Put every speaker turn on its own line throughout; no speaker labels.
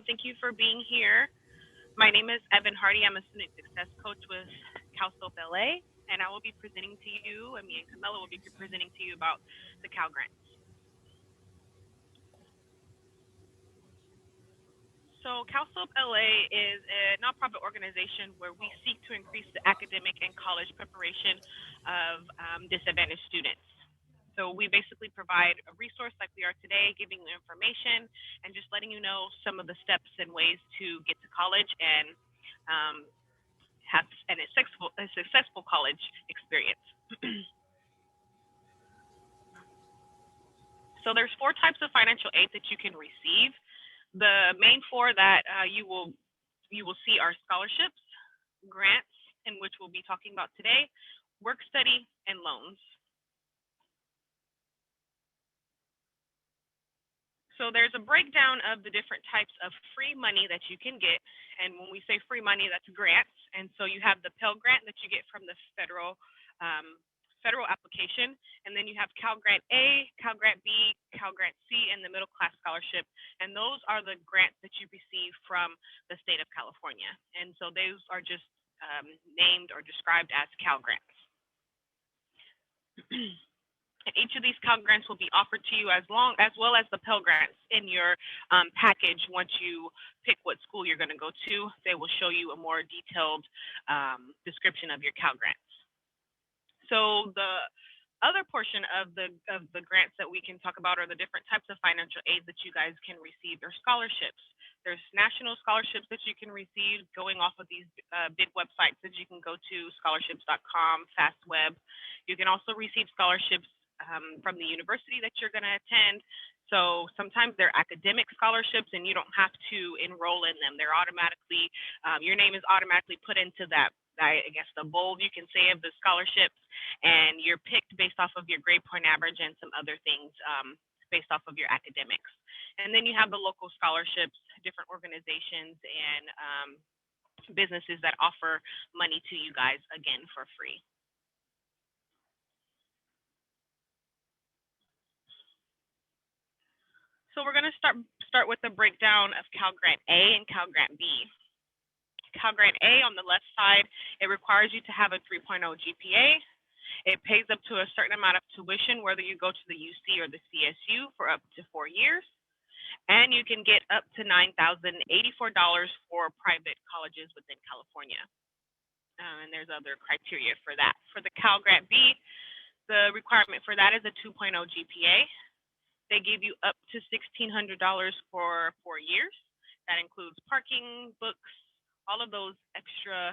Thank you for being here. My name is Evan Hardy. I'm a student success coach with CalSoap LA, and I will be presenting to you, and me and Camilla will be presenting to you about the Cal Grants. So, CalSoap LA is a nonprofit organization where we seek to increase the academic and college preparation of disadvantaged students. So we basically provide a resource like we are today, giving you information and just letting you know some of the steps and ways to get to college and um, have a successful college experience. So there's four types of financial aid that you can receive. The main four that you will see are scholarships, grants, in which we'll be talking about today, work study, and loans. So there's a breakdown of the different types of free money that you can get. And when we say free money, that's grants. And so you have the Pell Grant that you get from the federal application. And then you have Cal Grant A, Cal Grant B, Cal Grant C, and the MiddleClass Scholarship. And those are the grants that you receive from the state of California. And so those are just named or described as Cal Grants. And each of these Cal Grants will be offered to you as well as the Pell Grants in your package. Once you pick what school you're going to go to, they will show you a more detailed description of your Cal Grants. So the other portion of the grants that we can talk about are the different types of financial aid that you guys can receive. There's scholarships. There's national scholarships that you can receive going off of these big websites that you can go to, scholarships.com, FastWeb. You can also receive scholarships from the university that you're going to attend. So sometimes they're academic scholarships and you don't have to enroll in them. They're automatically, your name is automatically put into that, I guess, the bold, you can say, of the scholarships, and you're picked based off of your grade point average and some other things based off of your academics. And then you have the local scholarships, different organizations and businesses that offer money to you guys, again, for free. So we're going to start with the breakdown of Cal Grant A and Cal Grant B. Cal Grant A, on the left side, it requires you to have a 3.0 GPA. It pays up to a certain amount of tuition, whether you go to the UC or the CSU, for up to 4 years. And you can get up to $9,084 for private colleges within California. And there's other criteria for that. For the Cal Grant B, the requirement for that is a 2.0 GPA. They give you up to $1,600 for 4 years. That includes parking, books, all of those extra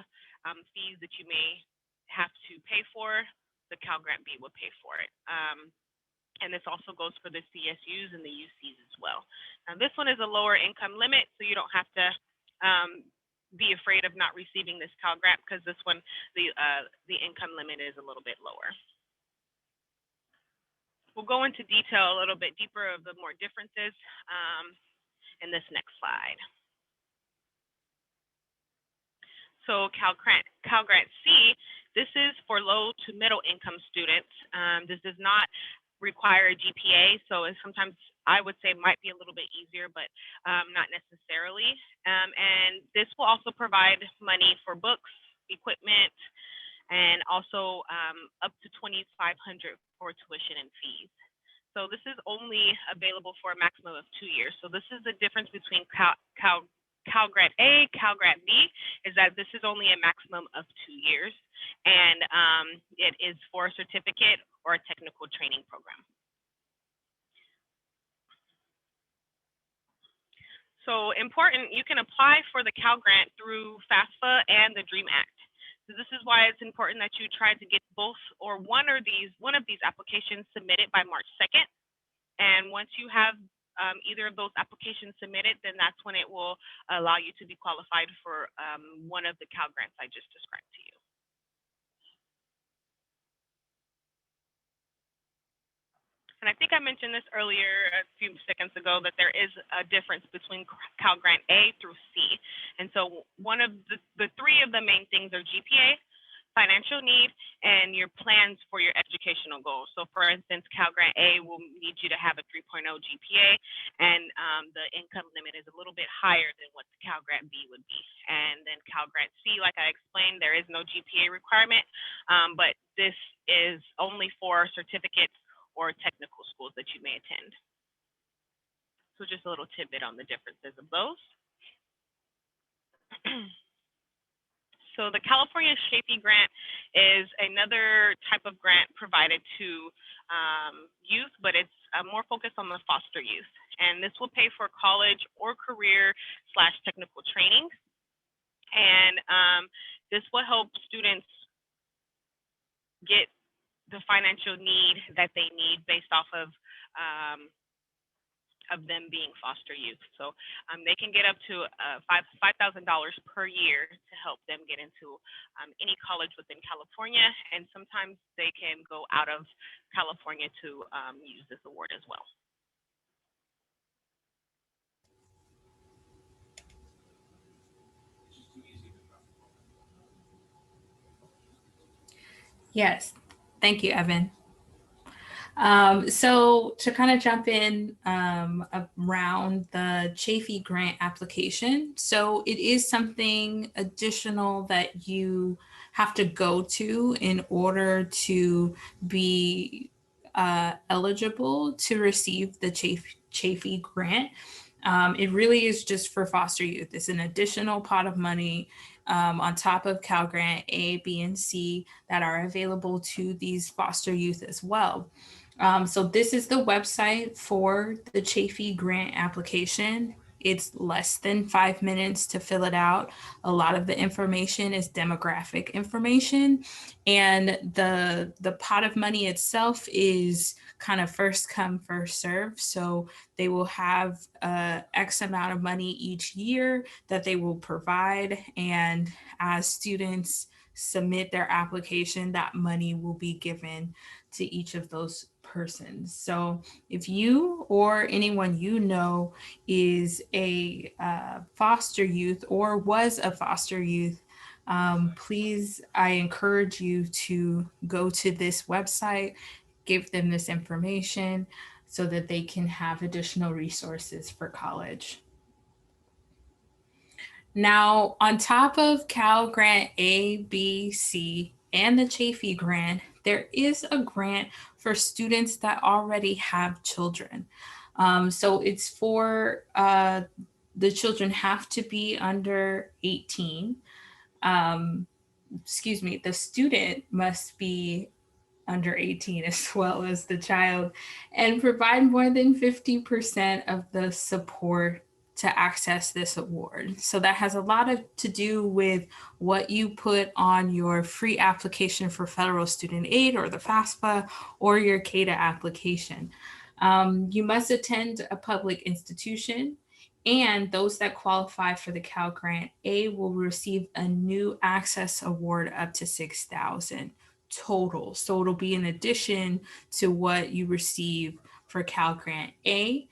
fees that you may have to pay for. The Cal Grant B will pay for it. And this also goes for the CSUs and the UCs as well. Now, this one is a lower income limit, so you don't have to be afraid of not receiving this Cal Grant, because this one, the income limit is a little bit lower. We'll go into detail a little bit deeper of the more differences in this next slide. So Cal Grant C, this is for low to middle income students. This does not require a GPA, so sometimes I would say might be a little bit easier, but not necessarily. And this will also provide money for books, equipment, and also up to $2,500 for tuition and fees. So this is only available for a maximum of 2 years. So this is the difference between Cal Grant A, Cal Grant B, is that this is only a maximum of 2 years, and it is for a certificate or a technical training program. So important, you can apply for the Cal Grant through FAFSA and the DREAM Act. So this is why it's important that you try to get both or one of these applications submitted by March 2nd. And once you have either of those applications submitted, then that's when it will allow you to be qualified for one of the Cal Grants I just described to you. And I think I mentioned this earlier a few seconds ago, that there is a difference between Cal Grant A through C. And so one of the three of the main things are GPA, financial need and your plans for your educational goals. So for instance, Cal Grant A will need you to have a 3.0 GPA, and the income limit is a little bit higher than what the Cal Grant B would be. And then Cal Grant C, like I explained, there is no GPA requirement, but this is only for certificates or technical schools that you may attend. So just a little tidbit on the differences of those. So the California Chafee Grant is another type of grant provided to youth, but it's more focused on the foster youth. And this will pay for college or career/technical training. And this will help students get the financial need that they need based off of them being foster youth. So they can get up to $5,000 per year to help them get into any college within California, and sometimes they can go out of California to use this award as well.
Yes, thank you, Evan. So to kind of jump in around the Chafee grant application, so it is something additional that you have to go to in order to be eligible to receive the Chafee grant. It really is just for foster youth. It's an additional pot of money on top of Cal Grant A, B, and C that are available to these foster youth as well. So this is the website for the Chafee grant application. It's less than 5 minutes to fill it out. A lot of the information is demographic information, and the pot of money itself is kind of first come first serve. So they will have X amount of money each year that they will provide, and as students submit their application, that money will be given to each of those persons. So if you or anyone you know is a foster youth or was a foster youth, please, I encourage you to go to this website, give them this information so that they can have additional resources for college. Now, on top of Cal Grant A, B, C, and the Chafee grant, there is a grant for students that already have children. So it's for the children have to be under 18. Excuse me, the student must be under 18 as well as the child and provide more than 50% of the support to access this award. So that has a lot to do with what you put on your free application for federal student aid or the FAFSA or your CADA application. You must attend a public institution, and those that qualify for the Cal Grant A will receive a new access award up to $6,000 total. So it'll be in addition to what you receive for Cal Grant A.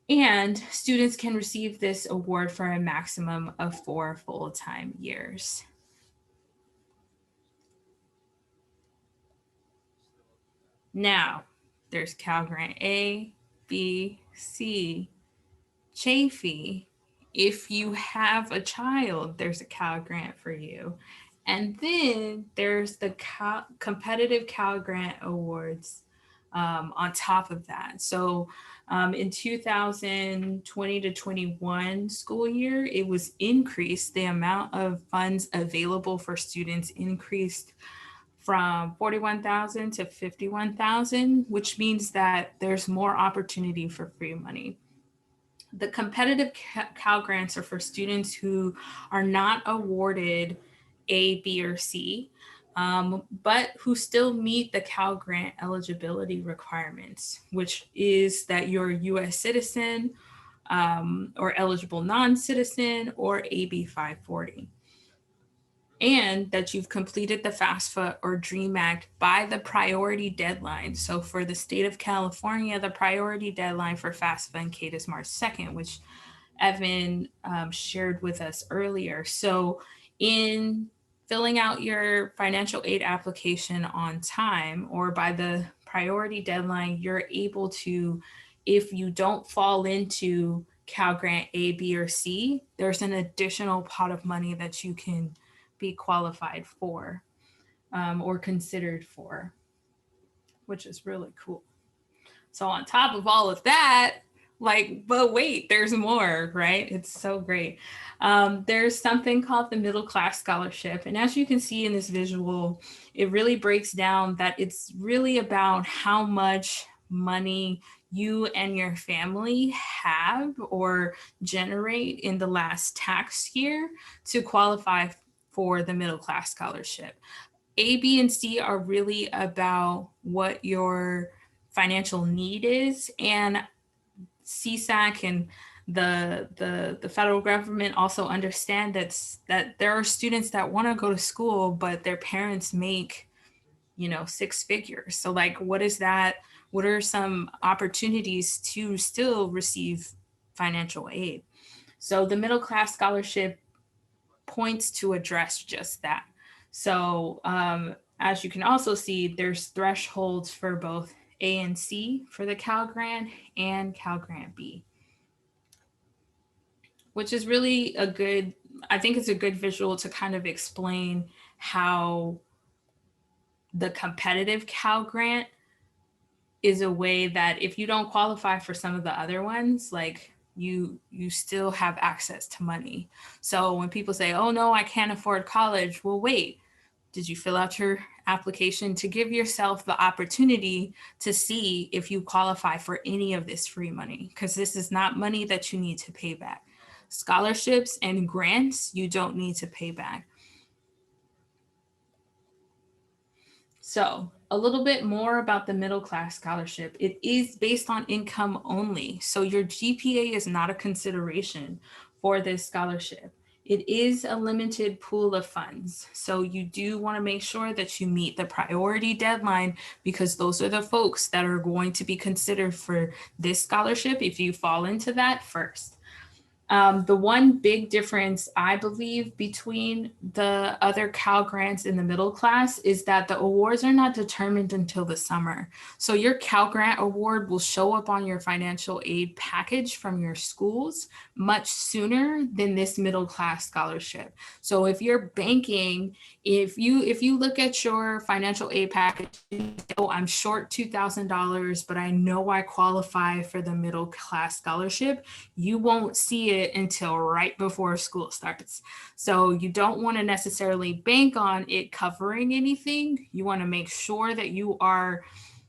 And students can receive this award for a maximum of 4 full-time years. Now, there's Cal Grant A, B, C, Chafee. If you have a child, there's a Cal Grant for you. And then there's the competitive Cal Grant Awards on top of that. So in 2020 to 21 school year, it was increased. The amount of funds available for students increased from 41,000 to 51,000, which means that there's more opportunity for free money. The competitive Cal Grants are for students who are not awarded A, B, or C, but who still meet the Cal Grant eligibility requirements, which is that you're a U.S. citizen or eligible non-citizen or AB 540. And that you've completed the FAFSA or DREAM Act by the priority deadline. So for the state of California, the priority deadline for FAFSA and CADA is March 2nd, which Evan shared with us earlier. So in filling out your financial aid application on time or by the priority deadline, you're able to, if you don't fall into Cal Grant A, B, or C, there's an additional pot of money that you can be qualified for or considered for, which is really cool. So on top of all of that, like, but wait, there's more, right? It's so great. There's something called the MiddleClass Scholarship. And as you can see in this visual, it really breaks down that it's really about how much money you and your family have or generate in the last tax year to qualify for the MiddleClass Scholarship. A, B, and C are really about what your financial need is, and CSAC and the federal government also understand that there are students that want to go to school, but their parents make, you know, six figures. So like, what is that? What are some opportunities to still receive financial aid? So the MiddleClass Scholarship points to address just that. So as you can also see, there's thresholds for both A and C for the Cal Grant and Cal Grant B, which is really a good, I think it's a good visual to kind of explain how the competitive Cal Grant is a way that if you don't qualify for some of the other ones, like you still have access to money. So when people say, oh no, I can't afford college, well, wait, did you fill out your application to give yourself the opportunity to see if you qualify for any of this free money? Because this is not money that you need to pay back. Scholarships and grants, you don't need to pay back. So a little bit more about the MiddleClass Scholarship. It is based on income only. So your GPA is not a consideration for this scholarship. It is a limited pool of funds. So you do want to make sure that you meet the priority deadline because those are the folks that are going to be considered for this scholarship if you fall into that first. The one big difference, I believe, between the other Cal Grants in the MiddleClass is that the awards are not determined until the summer. So your Cal Grant award will show up on your financial aid package from your schools much sooner than this MiddleClass Scholarship. So if you're banking, if you look at your financial aid package, oh, I'm short $2,000, but I know I qualify for the MiddleClass Scholarship, you won't see it until right before school starts. So you don't want to necessarily bank on it covering anything. You want to make sure that you are,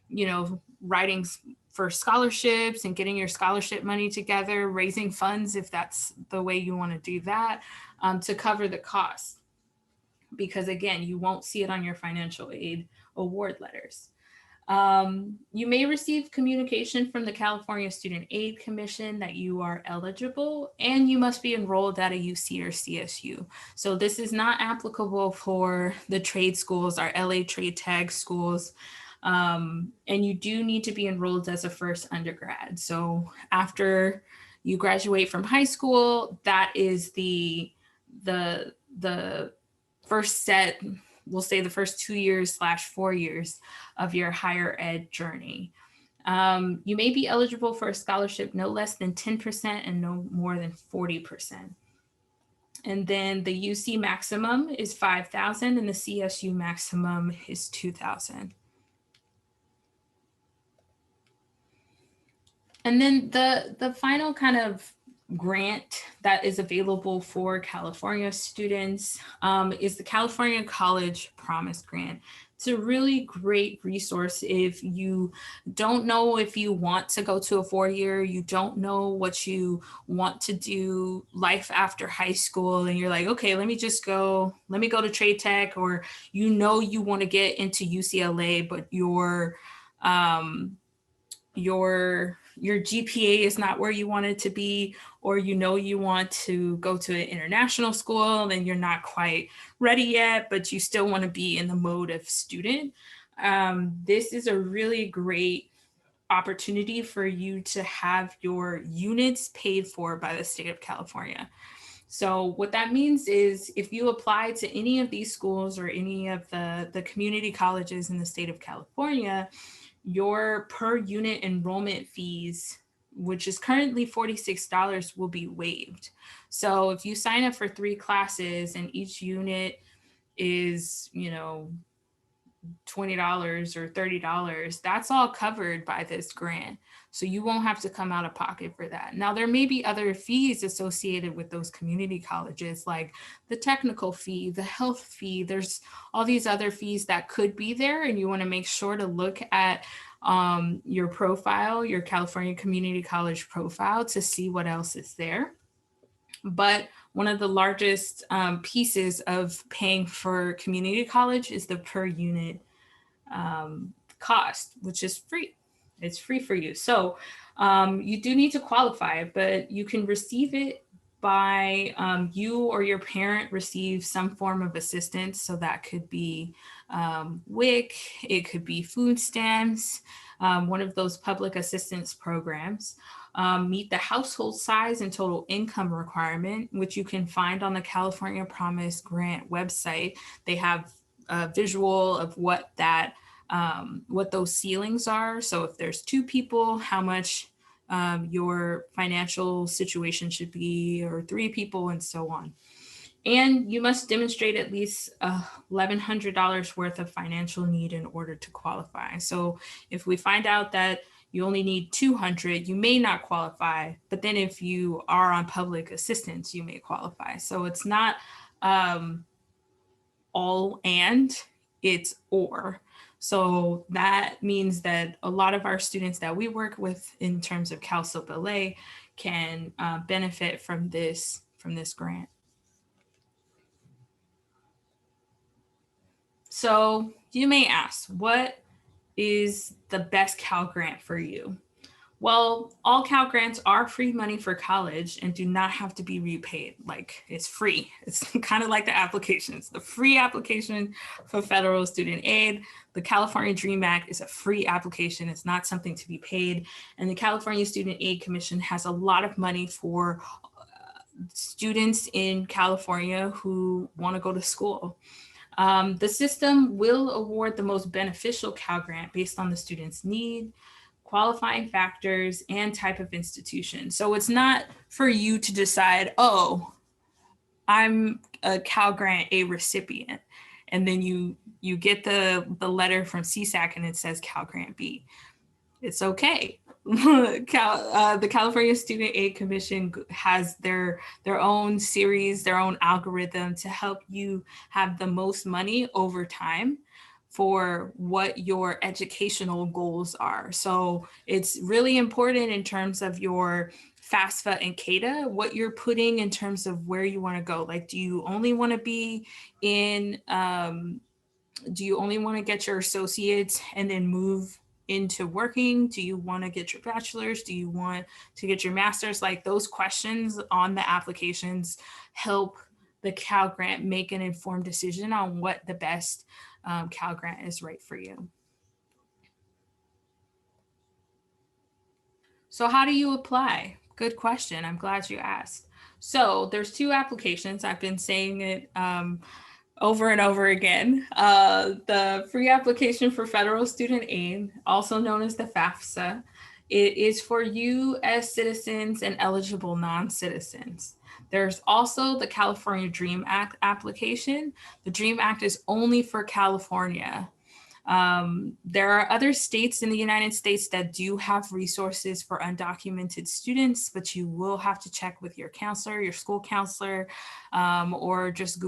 you know, writing for scholarships and getting your scholarship money together, raising funds if that's the way you want to do that, to cover the costs. Because again, you won't see it on your financial aid award letters. You may receive communication from the California Student Aid Commission that you are eligible, and you must be enrolled at a UC or CSU. So this is not applicable for the trade schools, our LA Trade Tag schools. And you do need to be enrolled as a first undergrad. So after you graduate from high school, that is the first set, we'll say the first 2 years / 4 years of your higher ed journey. You may be eligible for a scholarship no less than 10% and no more than 40%. And then the UC maximum is 5,000 and the CSU maximum is 2,000. And then the final kind of grant that is available for California students is the California College Promise Grant. It's a really great resource if you don't know if you want to go to a 4-year, you don't know what you want to do life after high school, and you're like, okay, let me go to trade tech, or you know you want to get into UCLA, but your GPA is not where you want it to be, or you know you want to go to an international school and you're not quite ready yet, but you still want to be in the mode of student. This is a really great opportunity for you to have your units paid for by the state of California. So what that means is if you apply to any of these schools or any of the community colleges in the state of California, your per unit enrollment fees, which is currently $46, will be waived. So if you sign up for 3 classes and each unit is, $20 or $30, that's all covered by this grant. So you won't have to come out of pocket for that. Now, there may be other fees associated with those community colleges, like the technical fee, the health fee. There's all these other fees that could be there, and you want to make sure to look at your profile, your California Community College profile, to see what else is there. But one of the largest pieces of paying for community college is the per unit cost, which is free. It's free for you. So you do need to qualify, but you can receive it by you or your parent receive some form of assistance. So that could be WIC, it could be food stamps, one of those public assistance programs. Meet the household size and total income requirement, which you can find on the California Promise Grant website. They have a visual of what those ceilings are. So if there's 2 people, how much your financial situation should be, or 3 people, and so on. And you must demonstrate at least $1,100 worth of financial need in order to qualify. So if we find out that you only need 200, you may not qualify. But then if you are on public assistance, you may qualify. So it's not all and, it's or. So that means that a lot of our students that we work with in terms of CalSOP LA can benefit from this grant. So you may ask, what is the best Cal grant for you? Well, all Cal grants are free money for college and do not have to be repaid. Like, it's free. It's kind of like the applications. The free application for federal student aid. The California Dream Act is a free application. It's not something to be paid. And the California Student Aid Commission has a lot of money for students in California who want to go to school. The system will award the most beneficial Cal grant based on the student's need, qualifying factors, and type of institution. So it's not for you to decide, oh, I'm a Cal Grant A recipient, and then you get the letter from CSAC and it says Cal Grant B. It's okay. The California Student Aid Commission has their own series, their own algorithm to help you have the most money over time for what your educational goals are. So it's really important in terms of your FAFSA and CADA, what you're putting in terms of where you want to go. Like, do you only want to be in, do you only want to get your associates and then move into working? Do you want to get your bachelor's? Do you want to get your master's? Like, those questions on the applications help the Cal Grant make an informed decision on what the best Cal Grant is right for you. So how do you apply? Good question. I'm glad you asked. So there's 2 applications. I've been saying it over and over again. The free application for federal student aid, also known as the FAFSA, it is for U.S. citizens and eligible non-citizens. There's also the California Dream Act application. The Dream Act is only for California. There are other states in the United States that do have resources for undocumented students, but you will have to check with your counselor, your school counselor, or just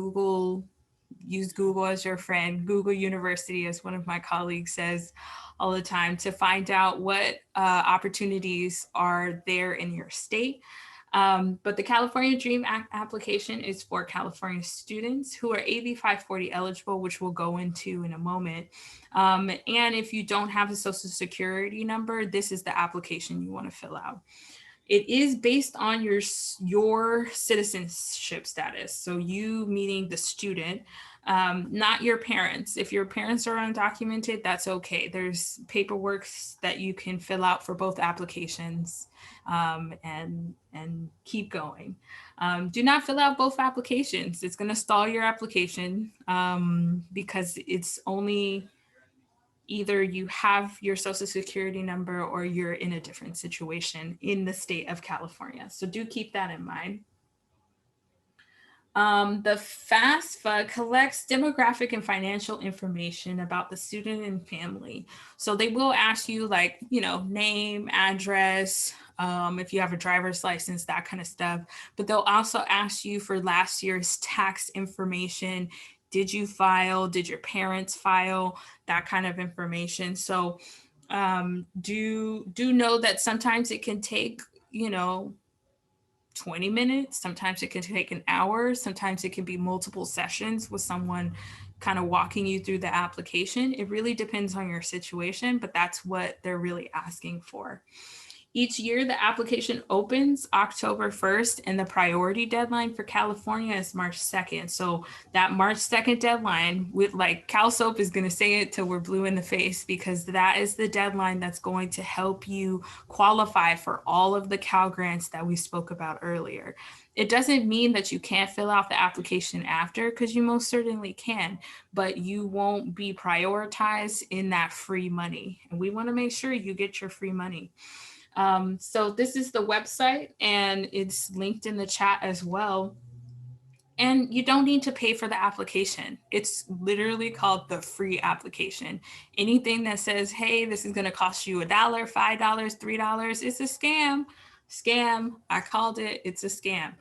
use Google as your friend. Google University, as one of my colleagues says all the time, to find out what opportunities are there in your state. But the California Dream Act application is for California students who are AB 540 eligible, which we'll go into in a moment. And if you don't have a social security number, this is the application you want to fill out. It is based on your citizenship status. So you meaning the student, not your parents. If your parents are undocumented, that's okay. There's paperwork that you can fill out for both applications, and keep going. Do not fill out both applications. It's going to stall your application, because it's only either you have your social security number or you're in a different situation in the state of California. So do keep that in mind. The FAFSA collects demographic and financial information about the student and family. So they will ask you, like, name, address, if you have a driver's license, that kind of stuff. But they'll also ask you for last year's tax information. Did you file? Did your parents file? That kind of information. So do know that sometimes it can take, 20 minutes. Sometimes it can take an hour. Sometimes it can be multiple sessions with someone kind of walking you through the application. It really depends on your situation, but that's what they're really asking for. Each year, the application opens October 1st, and the priority deadline for California is March 2nd. So that March 2nd deadline, with CalSOAP is going to say it till we're blue in the face, because that is the deadline that's going to help you qualify for all of the Cal grants that we spoke about earlier. It doesn't mean that you can't fill out the application after, because you most certainly can, but you won't be prioritized in that free money. And we want to make sure you get your free money. So this is the website, and it's linked in the chat as well. And you don't need to pay for the application. It's literally called the free application. Anything that says, hey, this is going to cost you $1, $5, $3, it's a scam. Scam. I called it. It's a scam.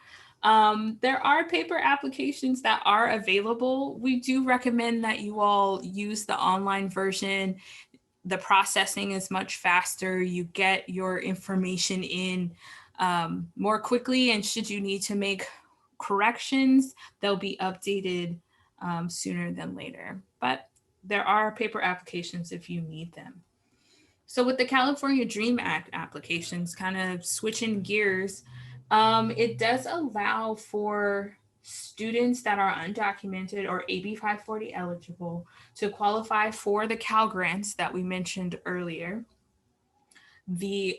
There are paper applications that are available. We do recommend that you all use the online version. The processing is much faster. You get your information in more quickly, and should you need to make corrections, they'll be updated sooner than later. But there are paper applications if you need them. So with the California DREAM Act applications, kind of switching gears, it does allow for students that are undocumented or AB 540 eligible to qualify for the Cal grants that we mentioned earlier. The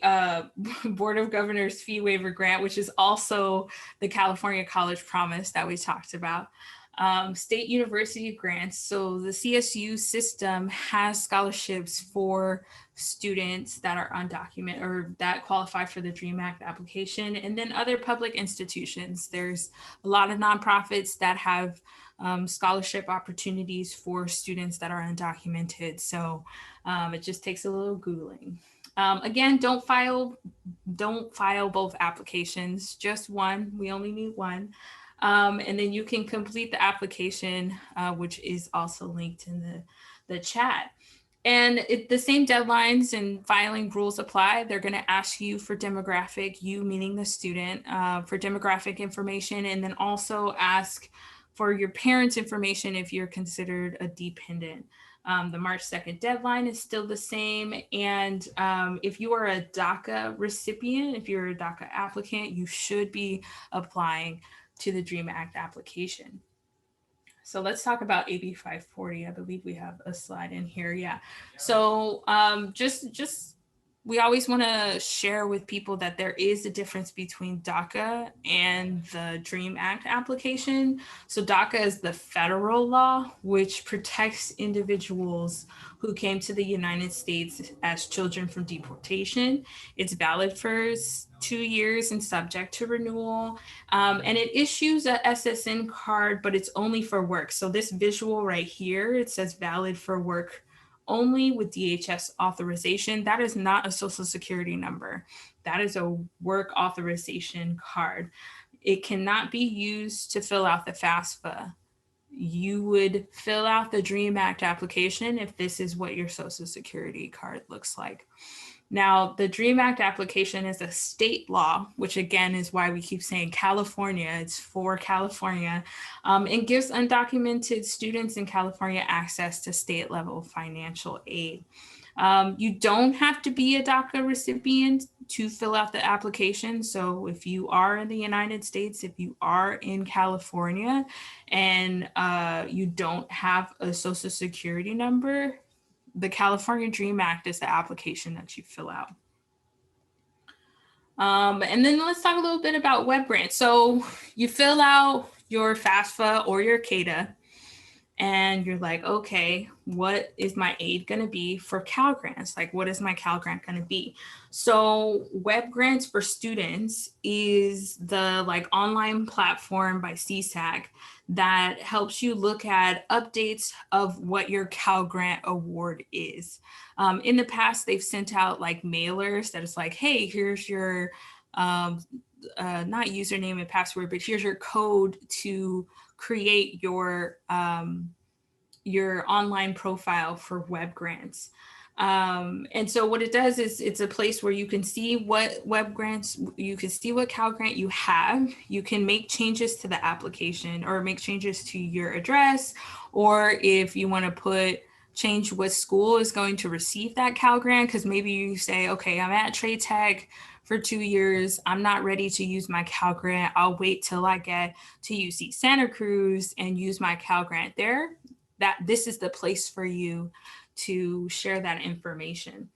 Board of Governors fee waiver grant, which is also the California College Promise that we talked about. State university grants. So the CSU system has scholarships for students that are undocumented or that qualify for the DREAM Act application. And then other public institutions. There's a lot of nonprofits that have scholarship opportunities for students that are undocumented. So it just takes a little Googling. Again, don't file both applications, just one. We only need one. And then you can complete the application, which is also linked in the chat. And the same deadlines and filing rules apply. They're going to ask you for demographic, you meaning the student, for demographic information, and then also ask for your parents' information if you're considered a dependent. The March 2nd deadline is still the same. And if you are a DACA recipient, if you're a DACA applicant, you should be applying to the DREAM Act application. So let's talk about AB 540. I believe we have a slide in here. Yeah. So just we always want to share with people that there is a difference between DACA and the DREAM Act application. So DACA is the federal law, which protects individuals who came to the United States as children from deportation. It's valid for 2 years and subject to renewal. And it issues a SSN card, but it's only for work. So this visual right here, it says valid for work only with DHS authorization. That is not a social security number. That is a work authorization card. It cannot be used to fill out the FAFSA. You would fill out the DREAM Act application if this is what your social security card looks like. Now, the DREAM Act application is a state law, which again is why we keep saying California. It's for California, and gives undocumented students in California access to state level financial aid. You don't have to be a DACA recipient to fill out the application. So if you are in the United States, if you are in California, and you don't have a social security number, the California Dream Act is the application that you fill out. And then let's talk a little bit about web grants. So you fill out your FAFSA or your CADA, and you're like, okay, what is my aid going to be for Cal Grants? Like, what is my Cal Grant going to be? So Web Grants for Students is the like online platform by CSAC that helps you look at updates of what your Cal Grant award is. In the past, they've sent out like mailers that is like, hey, here's your not username and password, but here's your code to create your online profile for web grants. And so what it does is it's a place where you can see what web grants, you can see what Cal Grant you have. You can make changes to the application or make changes to your address, or if you want to change what school is going to receive that Cal Grant, because maybe you say, okay, I'm at Trade Tech for 2 years. I'm not ready to use my Cal Grant. I'll wait till I get to UC Santa Cruz and use my Cal Grant there. That this is the place for you to share that information.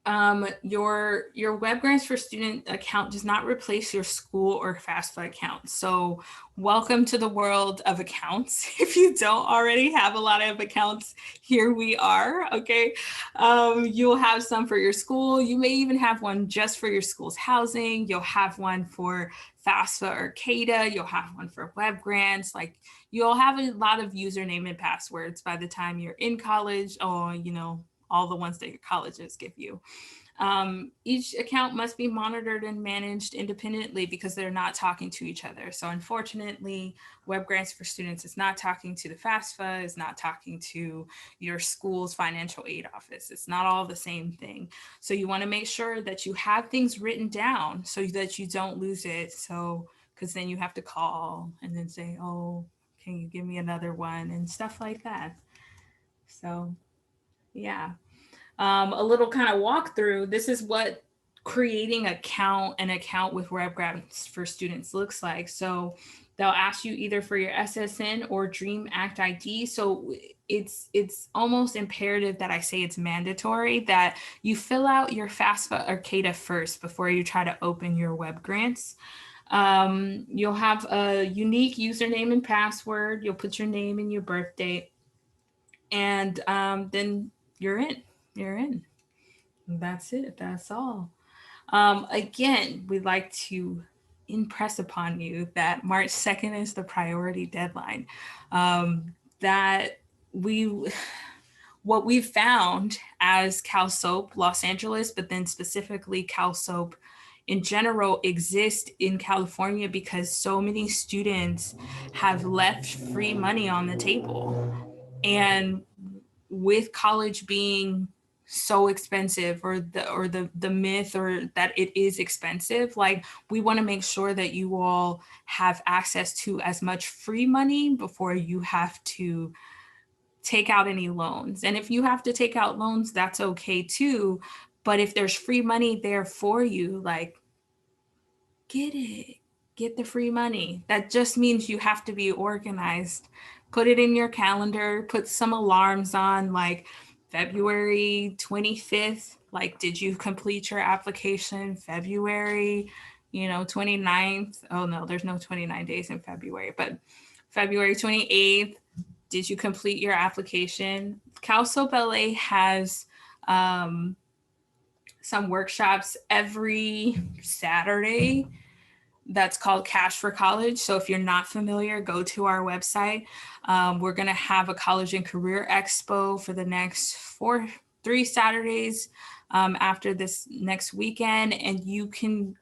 Your Web Grants for Student account does not replace your school or FAFSA account. So welcome to the world of accounts. If you don't already have a lot of accounts, here we are, okay? You'll have some for your school. You may even have one just for your school's housing. You'll have one for FAFSA or CADA. You'll have one for web grants. Like, you'll have a lot of username and passwords by the time you're in college, or, you know, all the ones that your colleges give you. Each account must be monitored and managed independently because they're not talking to each other. So unfortunately, Web Grants for Students is not talking to the FAFSA, is not talking to your school's financial aid office. It's not all the same thing. So you want to make sure that you have things written down so that you don't lose it. So, because then you have to call and then say, oh, can you give me another one, and stuff like that. So yeah. A little kind of walkthrough. This is what creating an account with Web Grants for Students looks like. So they'll ask you either for your SSN or Dream Act ID. So it's almost imperative that I say it's mandatory that you fill out your FAFSA or CADA first before you try to open your Web Grants. You'll have a unique username and password. You'll put your name and your birth date, and then you're in. You're in. That's it. That's all. Again, we'd like to impress upon you that March 2nd is the priority deadline. That what we've found as CalSOAP Los Angeles, but then specifically CalSOAP in general, exist in California because so many students have left free money on the table. And with college being so expensive, or the myth or that it is expensive, like, we want to make sure that you all have access to as much free money before you have to take out any loans. And if you have to take out loans, that's okay too. But if there's free money there for you, like, get it. Get the free money. That just means you have to be organized. Put it in your calendar, put some alarms on, like February 25th. Like, did you complete your application? February, 29th. Oh no, there's no 29 days in February, but February 28th, did you complete your application? CalSOAP LA has some workshops every Saturday that's called Cash for College. So if you're not familiar, go to our website. We're going to have a college and career expo for the next 3 Saturdays after this next weekend. And you can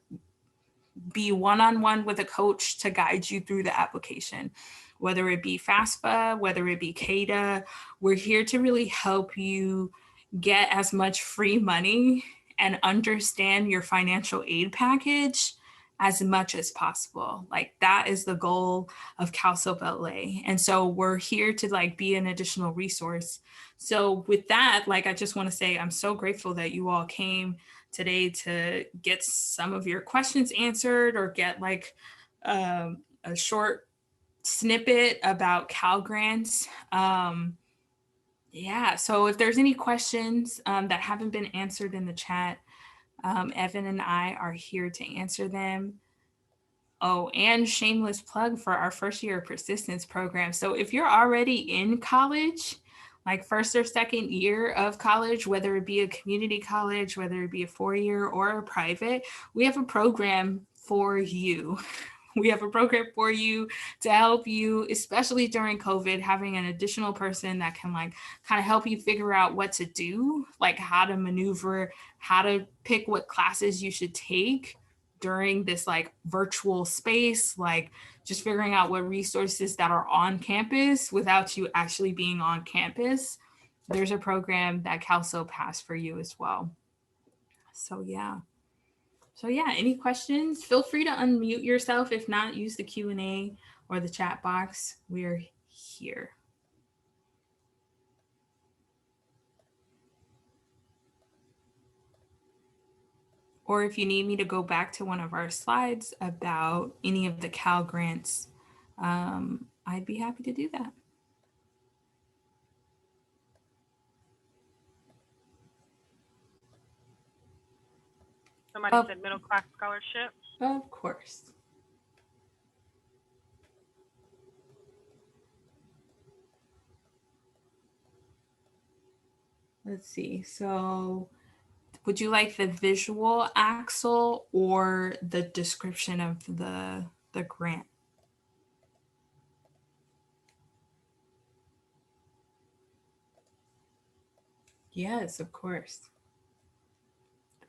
be one-on-one with a coach to guide you through the application, whether it be FAFSA, whether it be CADA. We're here to really help you get as much free money and understand your financial aid package as much as possible. Like that is the goal of CalSoap LA. And so we're here to like be an additional resource. So with that, like, I just want to say, I'm so grateful that you all came today to get some of your questions answered or get like a short snippet about Cal Grants. Yeah, so if there's any questions that haven't been answered in the chat, Evan and I are here to answer them. Oh, and shameless plug for our first year persistence program. So if you're already in college, like first or second year of college, whether it be a community college, whether it be a 4-year or a private, we have a program for you. We have a program for you to help you, especially during COVID, having an additional person that can like kind of help you figure out what to do, like how to maneuver, how to pick what classes you should take during this like virtual space, like just figuring out what resources that are on campus without you actually being on campus. There's a program that CalSoap has for you as well. So yeah. So yeah, any questions? Feel free to unmute yourself. If not, use the Q&A or the chat box. We're here. Or if you need me to go back to one of our slides about any of the Cal grants, I'd be happy to do that.
Somebody said MiddleClass Scholarship.
Of course. Let's see. So would you like the visual, Axel, or the description of the grant? Yes, of course.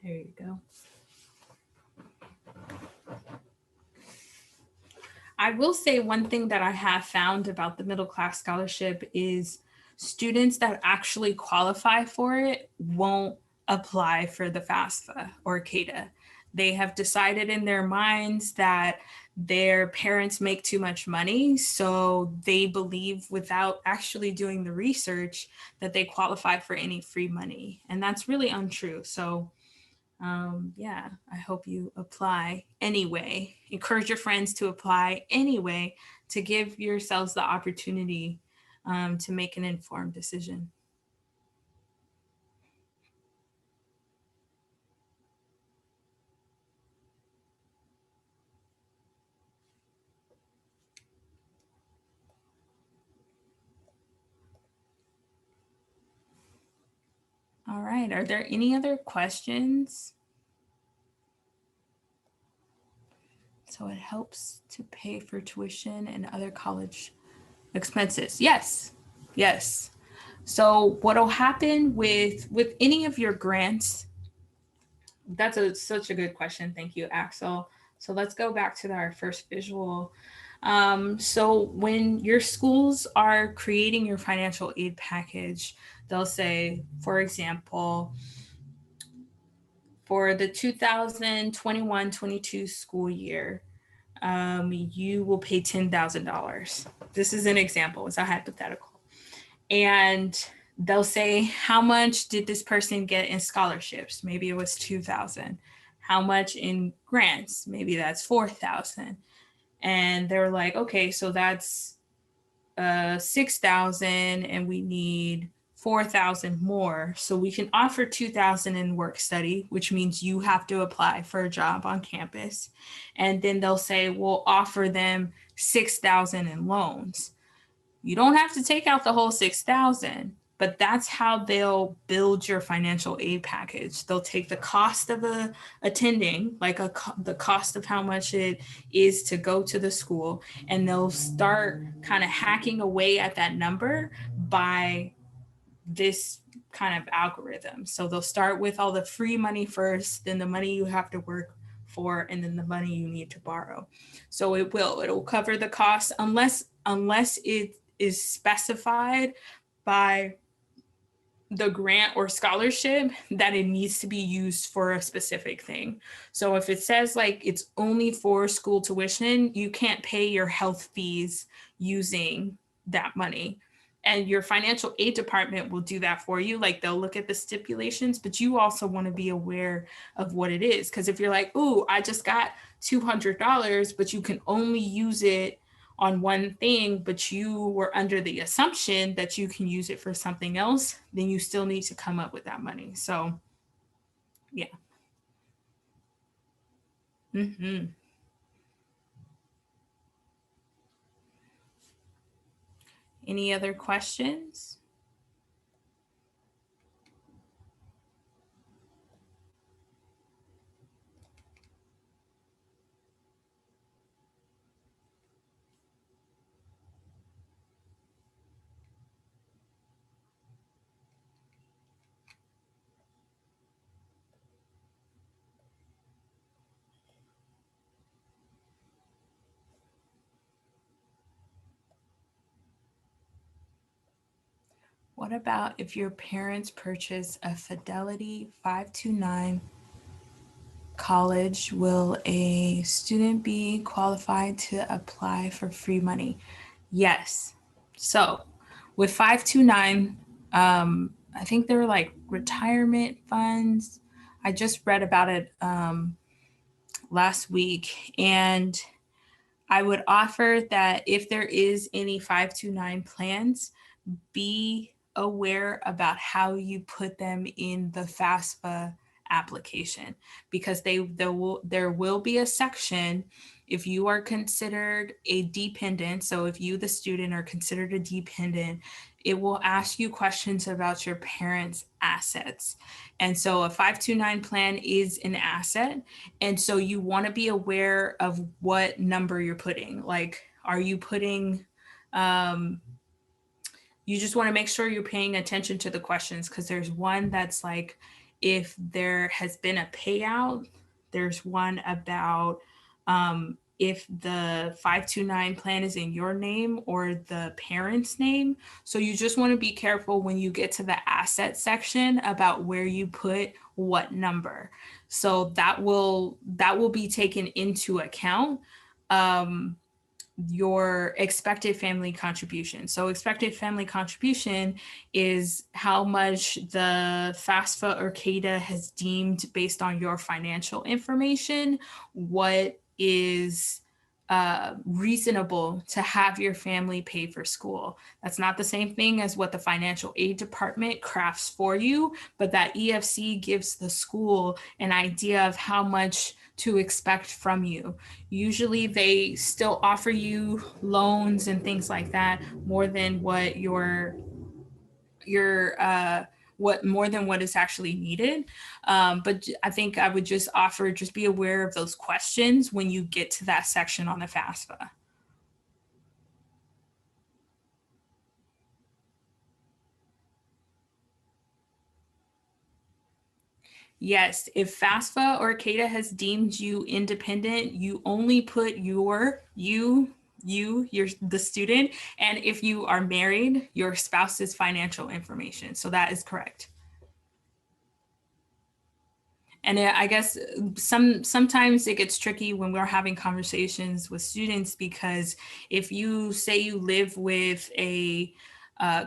There you go. I will say one thing that I have found about the MiddleClass Scholarship is students that actually qualify for it won't apply for the FAFSA or CADA. They have decided in their minds that their parents make too much money, so they believe without actually doing the research that they qualify for any free money. And that's really untrue. So yeah, I hope you apply anyway. Encourage your friends to apply anyway to give yourselves the opportunity to make an informed decision. All right, are there any other questions? So it helps to pay for tuition and other college expenses. Yes, yes. So what'll happen with any of your grants? That's such a good question. Thank you, Axel. So let's go back to our first visual. So when your schools are creating your financial aid package, they'll say, for example, for the 2021-22 school year, you will pay $10,000. This is an example, it's a hypothetical. And they'll say, how much did this person get in scholarships? Maybe it was 2,000. How much in grants? Maybe that's 4,000. And they're like, okay, so that's 6,000 and we need 4,000 more. So we can offer 2,000 in work study, which means you have to apply for a job on campus. And then they'll say, we'll offer them 6,000 in loans. You don't have to take out the whole 6,000, but that's how they'll build your financial aid package. They'll take the cost of attending, like the cost of how much it is to go to the school, and they'll start kind of hacking away at that number by this kind of algorithm. So they'll start with all the free money first, then the money you have to work for, and then the money you need to borrow. So it'll cover the cost unless it is specified by the grant or scholarship that it needs to be used for a specific thing. So if it says like it's only for school tuition, you can't pay your health fees using that money. And your financial aid department will do that for you. Like they'll look at the stipulations, but you also want to be aware of what it is. Because if you're like, ooh, I just got $200, but you can only use it on one thing, but you were under the assumption that you can use it for something else, then you still need to come up with that money. So, yeah. Mm-hmm. Any other questions? What about if your parents purchase a Fidelity 529 college? Will a student be qualified to apply for free money? Yes. So with 529, I think they're like retirement funds. I just read about it last week, and I would offer that if there is any 529 plans, be aware about how you put them in the FAFSA application, because there will be a section if you are considered a dependent. So if you, the student, are considered a dependent, it will ask you questions about your parents' assets. And so a 529 plan is an asset. And so you want to be aware of what number you're putting. Like, are you putting, you just want to make sure you're paying attention to the questions, because there's one that's like if there has been a payout. There's one about if the 529 plan is in your name or the parent's name. So you just want to be careful when you get to the asset section about where you put what number. So that will be taken into account. Your expected family contribution. So expected family contribution is how much the FAFSA or CADA has deemed based on your financial information, what is reasonable to have your family pay for school. That's not the same thing as what the financial aid department crafts for you, but that EFC gives the school an idea of how much to expect from you. Usually they still offer you loans and things like that more than what more than what is actually needed. But I think I would just offer, just be aware of those questions when you get to that section on the FAFSA. Yes, if FAFSA or CADA has deemed you independent, you only put you're the student, and if you are married, your spouse's financial information. So that is correct. And I guess sometimes it gets tricky when we're having conversations with students, because if you say you live with a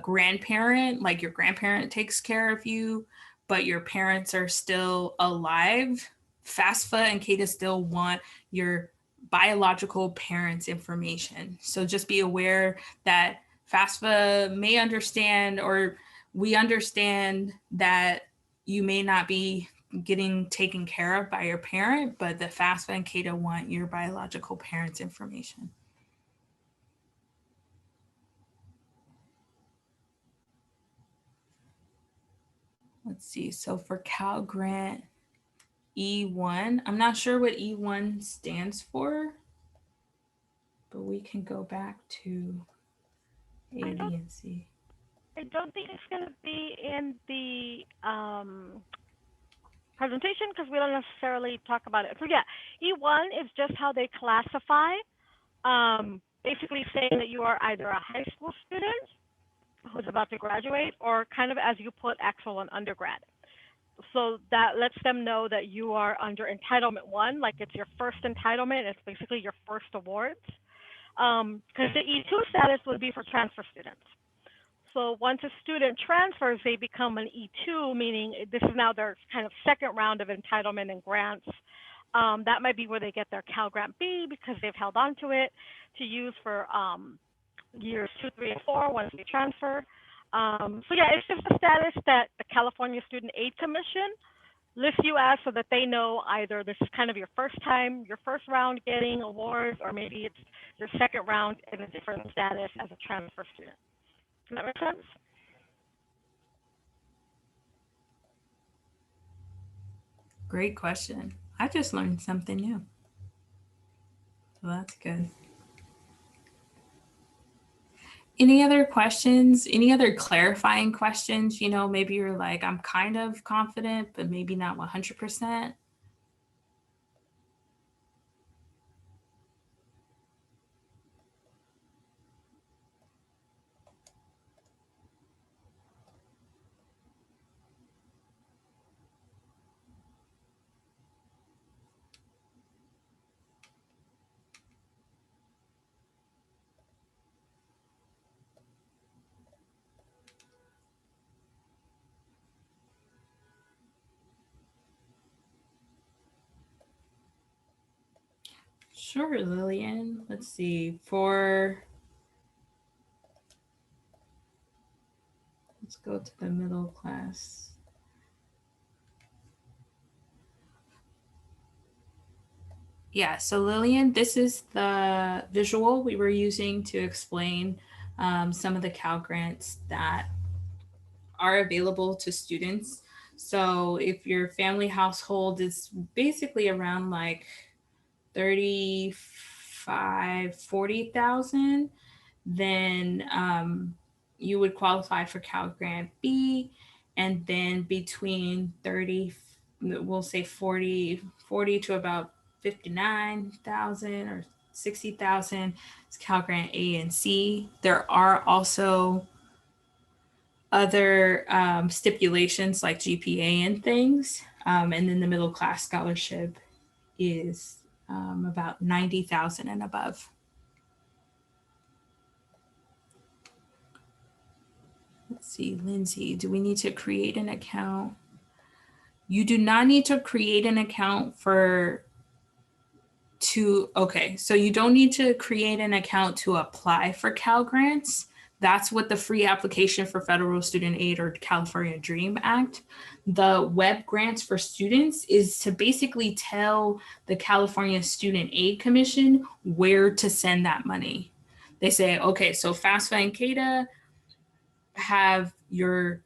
grandparent, like your grandparent takes care of you, but your parents are still alive, FAFSA and CADA still want your biological parents' information. So just be aware that FAFSA may understand, or we understand that you may not be getting taken care of by your parent, but the FAFSA and CADA want your biological parents' information. Let's see. So for Cal Grant E1, I'm not sure what E1 stands for, but we can go back to A, B, and C.
I don't think it's going to be in the presentation because we don't necessarily talk about it. So yeah, E1 is just how they classify, basically saying that you are either a high school student who's about to graduate, or kind of as you put actual and undergrad. So that lets them know that you are under entitlement one, like it's your first entitlement. It's basically your first awards. Because the E2 status would be for transfer students. So once a student transfers, they become an E2, meaning this is now their kind of second round of entitlement and grants. That might be where they get their Cal Grant B because they've held on to it to use for years 2, 3, and 4 once they transfer. So yeah, it's just a status that the California Student Aid Commission lists you as so that they know either this is kind of your first time, your first round getting awards, or maybe it's your second round in a different status as a transfer student. Does that make sense?
Great question. I just learned something new. So that's good. Any other questions? Any other clarifying questions? You know, maybe you're like, I'm kind of confident, but maybe not 100%. Sure, Lillian. Let's see. Let's go to the middle class. Yeah, so Lillian, this is the visual we were using to explain some of the Cal Grants that are available to students. So if your family household is basically around like 35, 40,000, then you would qualify for Cal Grant B, and then between 30, we'll say 40 to about 59,000 or 60,000 is Cal Grant A and C. There are also other stipulations like GPA and things. And then the middle class scholarship is about 90,000 and above. Let's see, Lindsay, do we need to create an account? You do not need to create an account okay, so you don't need to create an account to apply for Cal Grants. That's what the free application for federal student aid or California Dream Act. The web grants for students is to basically tell the California Student Aid Commission where to send that money. They say, okay, so FAFSA and CADA have your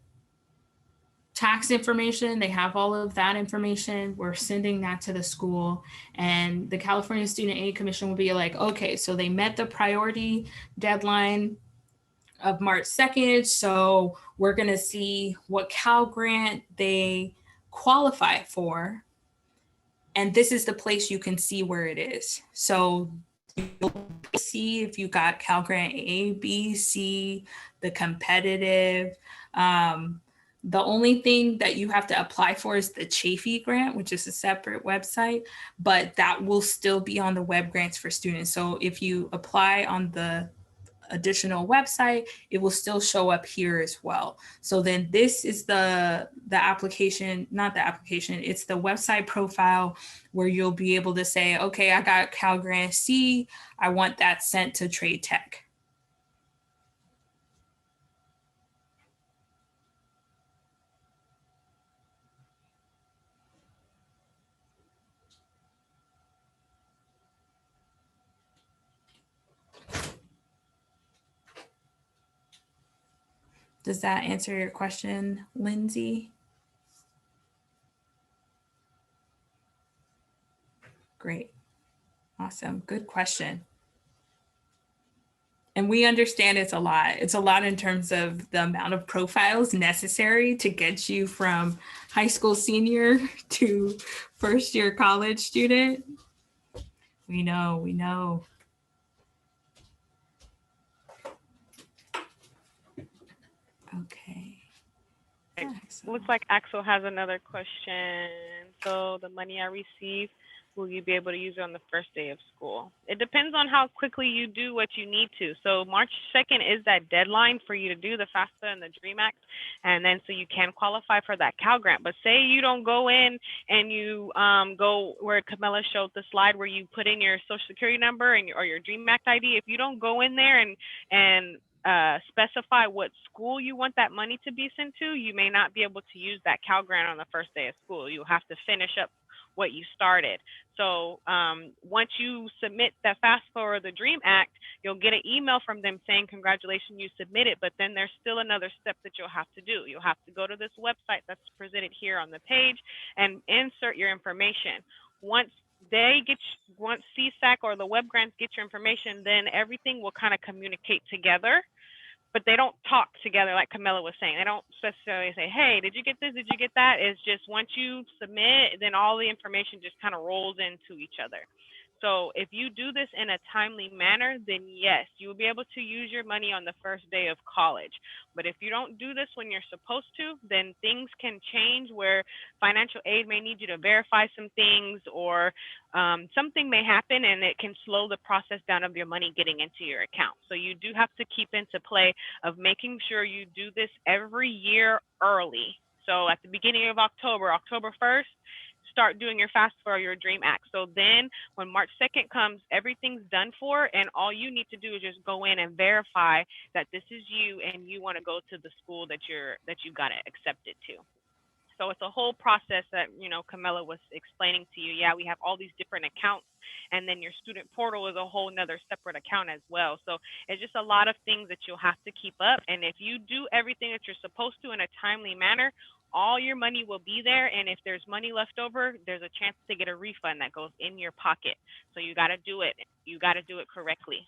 tax information, they have all of that information. We're sending that to the school, and the California Student Aid Commission will be like, okay, so they met the priority deadline of March 2nd. So we're going to see what Cal Grant they qualify for. And this is the place you can see where it is. So you'll see if you got Cal Grant A, B, C, the competitive. The only thing that you have to apply for is the Chafee grant, which is a separate website, but that will still be on the web grants for students. So if you apply on the additional website, it will still show up here as well. So then this is the application, not the application, it's the website profile where you'll be able to say, okay, I got Cal Grant C, I want that sent to Trade Tech. Does that answer your question, Lindsay? Great. Awesome. Good question. And we understand it's a lot. It's a lot in terms of the amount of profiles necessary to get you from high school senior to first year college student. We know. Okay.
Right.
Axel.
Looks like Axel has another question. So the money I receive, will you be able to use it on the first day of school? It depends on how quickly you do what you need to. So March 2nd is that deadline for you to do the FAFSA and the DREAM Act, and then so you can qualify for that Cal Grant. But say you don't go in and you go where Camilla showed the slide where you put in your social security number and or your DREAM Act ID. If you don't go in there and specify what school you want that money to be sent to, you may not be able to use that Cal Grant on the first day of school. You'll have to finish up what you started. So once you submit that FAFSA or the DREAM Act, you'll get an email from them saying, congratulations, you submitted, but then there's still another step that you'll have to do. You'll have to go to this website that's presented here on the page and insert your information. Once CSAC or the web grants get your information, then everything will kind of communicate together, but they don't talk together like Camilla was saying. They don't necessarily say, hey, did you get this? Did you get that? It's just once you submit, then all the information just kind of rolls into each other. So if you do this in a timely manner, then yes, you will be able to use your money on the first day of college. But if you don't do this when you're supposed to, then things can change where financial aid may need you to verify some things, or something may happen and it can slow the process down of your money getting into your account. So you do have to keep into play of making sure you do this every year early. So at the beginning of October 1st, start doing your FAFSA or your DREAM Act. So then when March 2nd comes, everything's done for, and all you need to do is just go in and verify that this is you and you want to go to the school that you got accepted to. So it's a whole process that, Camilla was explaining to you. Yeah, we have all these different accounts, and then your student portal is a whole nother separate account as well. So it's just a lot of things that you'll have to keep up. And if you do everything that you're supposed to in a timely manner, all your money will be there. And if there's money left over, there's a chance to get a refund that goes in your pocket. So you got to do it. You got to do it correctly.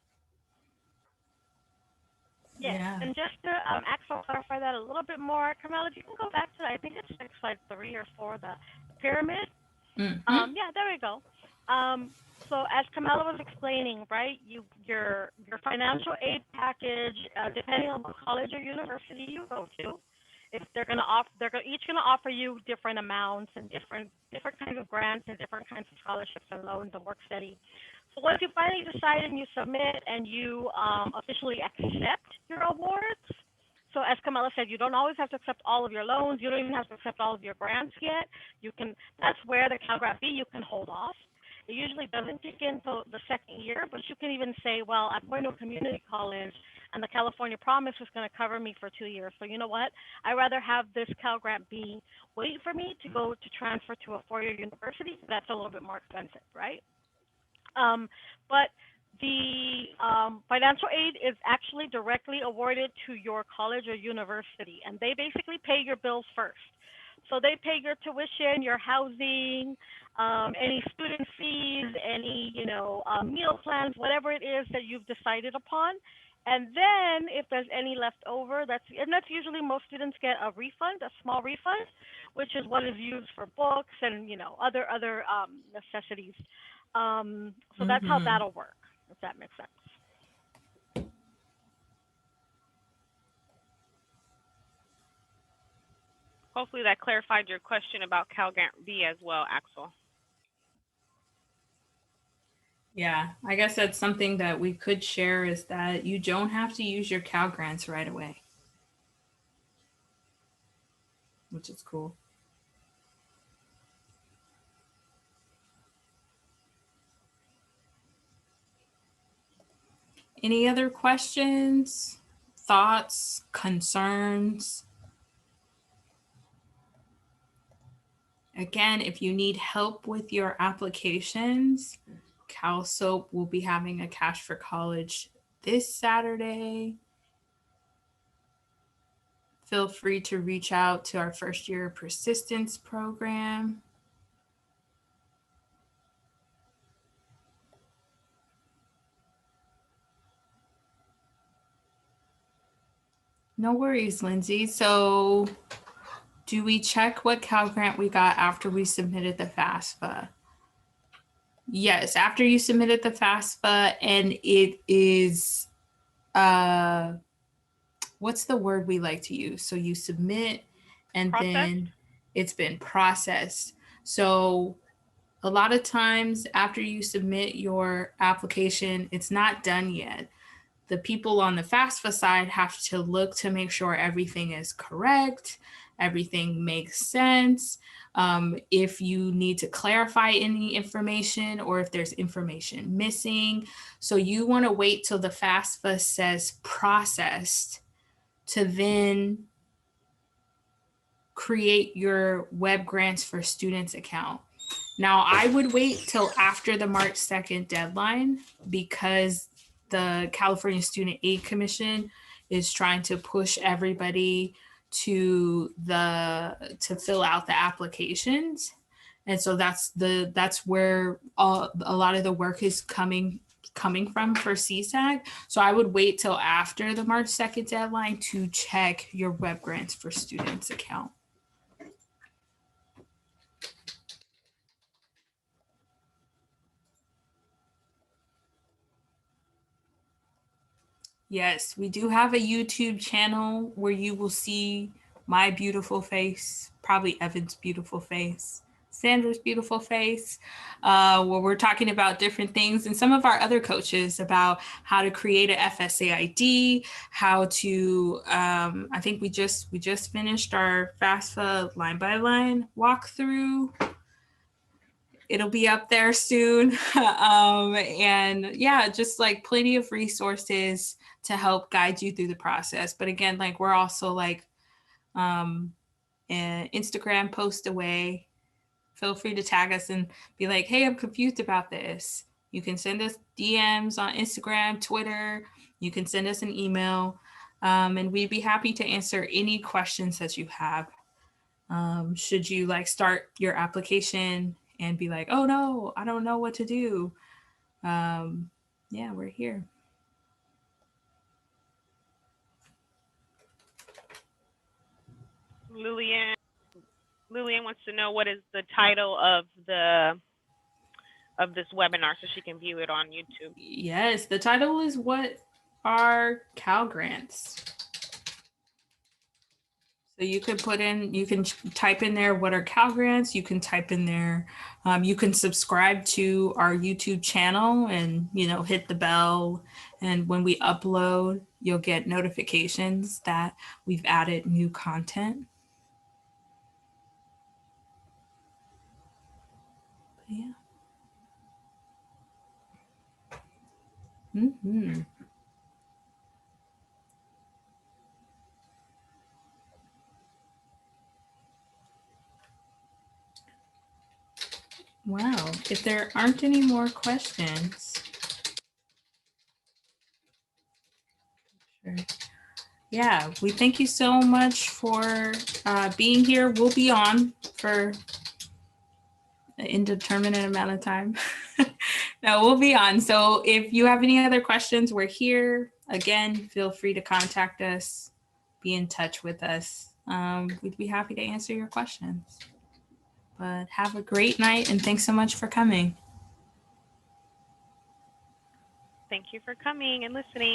Yes,
Yeah.
and just to actually clarify that a little bit more, Carmela, if you can go back to, I think it's like slide 3 or 4, the pyramid. Yeah, there we go. So as Carmela was explaining, right, your financial aid package, depending on what college or university you go to, if they're each gonna offer you different amounts and different kinds of grants and different kinds of scholarships and loans and work study. So once you finally decide and you submit and you officially accept your awards, so as Camilla said, you don't always have to accept all of your loans. You don't even have to accept all of your grants yet. That's where the Cal Grant B, you can hold off. It usually doesn't kick in until the second year, but you can even say, well, I'm going to a community college and the California Promise is going to cover me for 2 years. So you know what? I'd rather have this Cal Grant B wait for me to go to transfer to a 4-year university. That's a little bit more expensive, right? But the financial aid is actually directly awarded to your college or university, and they basically pay your bills first. So they pay your tuition, your housing, any student fees, any meal plans, whatever it is that you've decided upon. And then if there's any left over, that's usually most students get a refund, a small refund, which is what is used for books and other necessities. So that's how that'll work, if that makes sense.
Hopefully that clarified your question about Cal Grant B as well, Axel.
Yeah, I guess that's something that we could share, is that you don't have to use your Cal Grants right away, which is cool. Any other questions, thoughts, concerns? Again, if you need help with your applications, CalSoap will be having a Cash for College this Saturday. Feel free to reach out to our first year persistence program. No worries, Lindsay. So do we check what Cal Grant we got after we submitted the FAFSA? Yes, after you submitted the FAFSA, and it is what's the word we like to use? So you submit and
Processed?
then it's been processed. So a lot of times after you submit your application, it's not done yet. The people on the FAFSA side have to look to make sure everything is correct, everything makes sense. If you need to clarify any information or if there's information missing. So you want to wait till the FAFSA says processed to then create your Web Grants for Students account. Now, I would wait till after the March 2nd deadline because the California Student Aid Commission is trying to push everybody to fill out the applications. And so that's where a lot of the work is coming from for CSAC. So I would wait till after the March 2nd deadline to check your Web Grants for Students account. Yes, we do have a YouTube channel where you will see my beautiful face, probably Evan's beautiful face, Sandra's beautiful face, where we're talking about different things, and some of our other coaches about how to create a FSA ID, how to, I think we just finished our FAFSA line by line walkthrough. It'll be up there soon. And yeah, just like plenty of resources to help guide you through the process. But again, like we're also like an Instagram post away. Feel free to tag us and be like, hey, I'm confused about this. You can send us DMs on Instagram, Twitter. You can send us an email. And we'd be happy to answer any questions that you have. Should you like start your application and be like, oh no, I don't know what to do. Yeah, we're here.
Lillian wants to know what is the title of this webinar so she can view it on YouTube.
Yes, the title is What Are Cal Grants? So you could you can type in there, what are Cal Grants? You can type in there, you can subscribe to our YouTube channel and, hit the bell. And when we upload, you'll get notifications that we've added new content. But yeah. Mm-hmm. Wow, if there aren't any more questions. Sure. Yeah, we thank you so much for being here. We'll be on for an indeterminate amount of time. No, we'll be on. So if you have any other questions, we're here. Again, feel free to contact us, be in touch with us. We'd be happy to answer your questions. But have a great night and thanks so much for coming.
Thank you for coming and listening.